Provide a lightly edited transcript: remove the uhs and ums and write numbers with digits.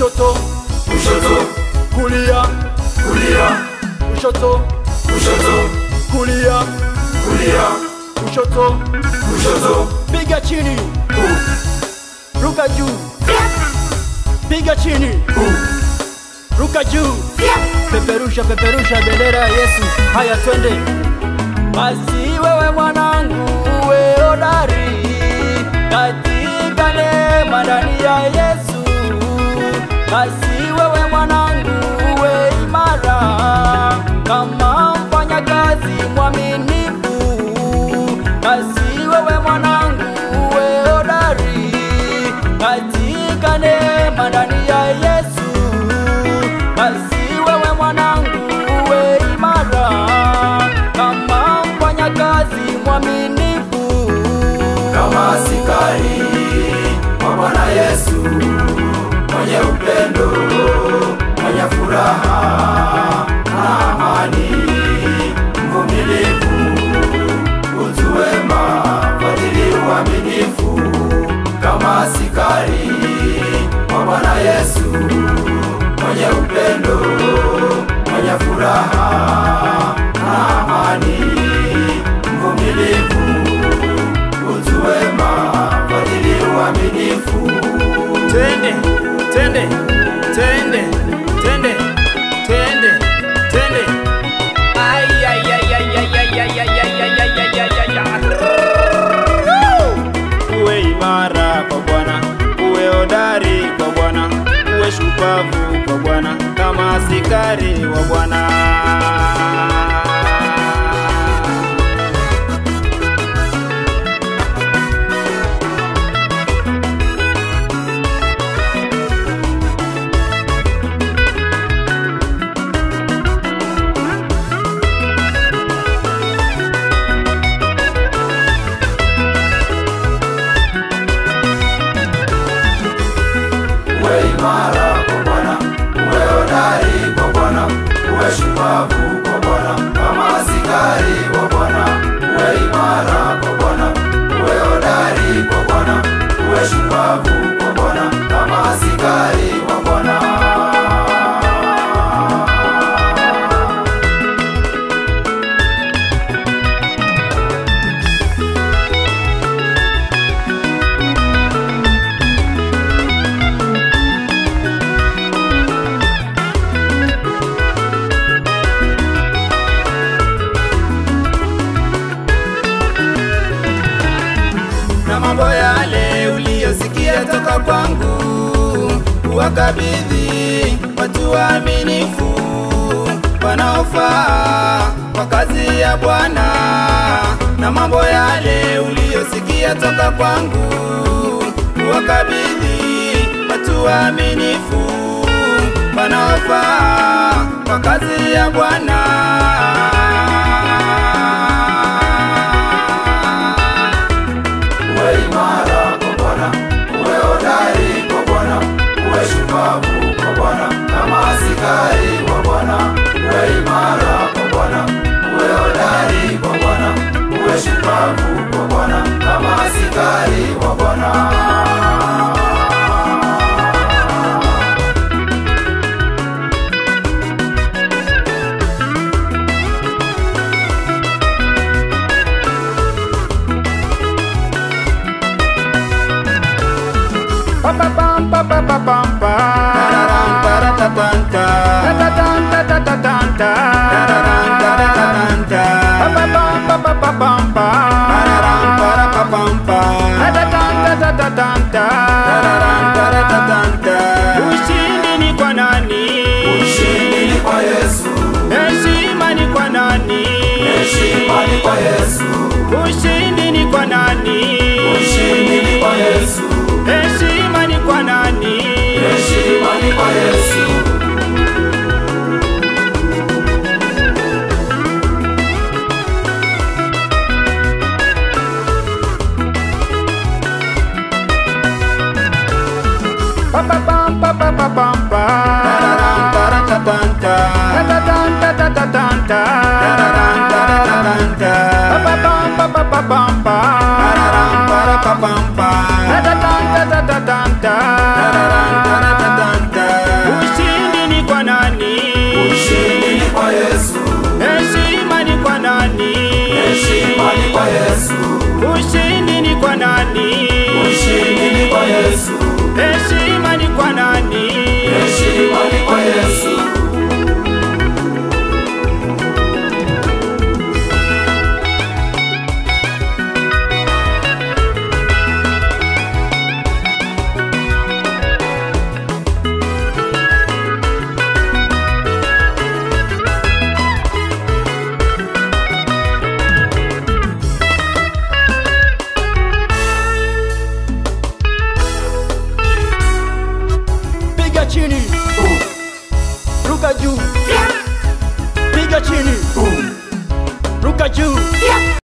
kushoto, kushoto, kulia, kulia, kushoto, kushoto, kulia, kulia, kushoto, kushoto, piga chini, ruka juu, piga chini, ruka juu, peperusha peperusha bendera ya Yesu. Haya twende. Basi wewe mwanangu uwe hodari katika neema ndani ya Yesu. Basi wewe mwanangu uwe imara kama mfanyakazi mwaminifu. Basi wewe mwanangu uwe hodari katika neema ndani ya Yesu. Basi wewe mwanangu uwe imara kama mfanyakazi mwaminifu, kama askari wa Bwana Yesu, mwenye upendo, mwenye furaha na amani, mvumilivu, utu wema, fadhili, uaminifu. Kama askari wa Bwana Yesu, mwenye upendo, mwenye furaha na amani, mvumilivu, utu wema, fadhili, uaminifu. Tende, tende, tende, tende, tende, tende. Ay ay ay ay ay ay ay ay ay ay ay ay. Uwe imara kwa Bwana, uwe hodari kwa Bwana, uwe shupavu kwa Bwana kama askari wa Bwana. Uwe imara kwa Bwana, uwe hodari kwa Bwana, uwe shupavu kwa Bwana kama askari wa Bwana. Uwe imara kwa Bwana, uwe hodari kwa Bwana, uwe shupavu kwa Bwana kama askari wa Bwana. Na mambo yale uliyosikia toka kwangu uwakabidhi watu waaminifu wanaofaa kwa kazi ya Bwana. Na mambo yale uliyosikia toka kwangu uwakabidhi watu waaminifu wanaofaa kwa kazi ya Bwana. Uwe imara kwa Bwana, uwe hodari kwa Bwana, uwe shupavu kwa Bwana kama askari wa Bwana. Uwe imara kwa Bwana, uwe hodari kwa Bwana, uwe shupavu kwa Bwana kama askari wa Bwana. Pa pa pam pa pa pa pam pa. Ta-ta-ta-ta-ta-ta. Ta-ta-ta-ta-ta-ta. Ta-ta-ta-ta-ta-ta. Pa pa pam pa pa pa pam pa. Ta-ta-ta-ta-ta-ta. Ta-ta-ta-ta-ta-ta. Ta-ta-ta-ta-ta. Ushindi ni kwa nani? Ushindi ni kwa Yesu. Heshima ni kwa nani? Heshima ni kwa Yesu. Ushindi ni kwa nani? Ushindi ni kwa Yesu. Heshima ni kwa nani? Heshima ni kwa Yesu. Pa pa pam pa pa pa pam pa. Ta-ta-ta-ta-ta. Ta-ta-ta-ta-ta-ta. Ta-ta-ta-ta-ta-ta. Pa pa pam pa pa pa pam pa. Ta-ta-ta-ta-ta-ta. Ta-ta-ta-ta-ta-ta. juu.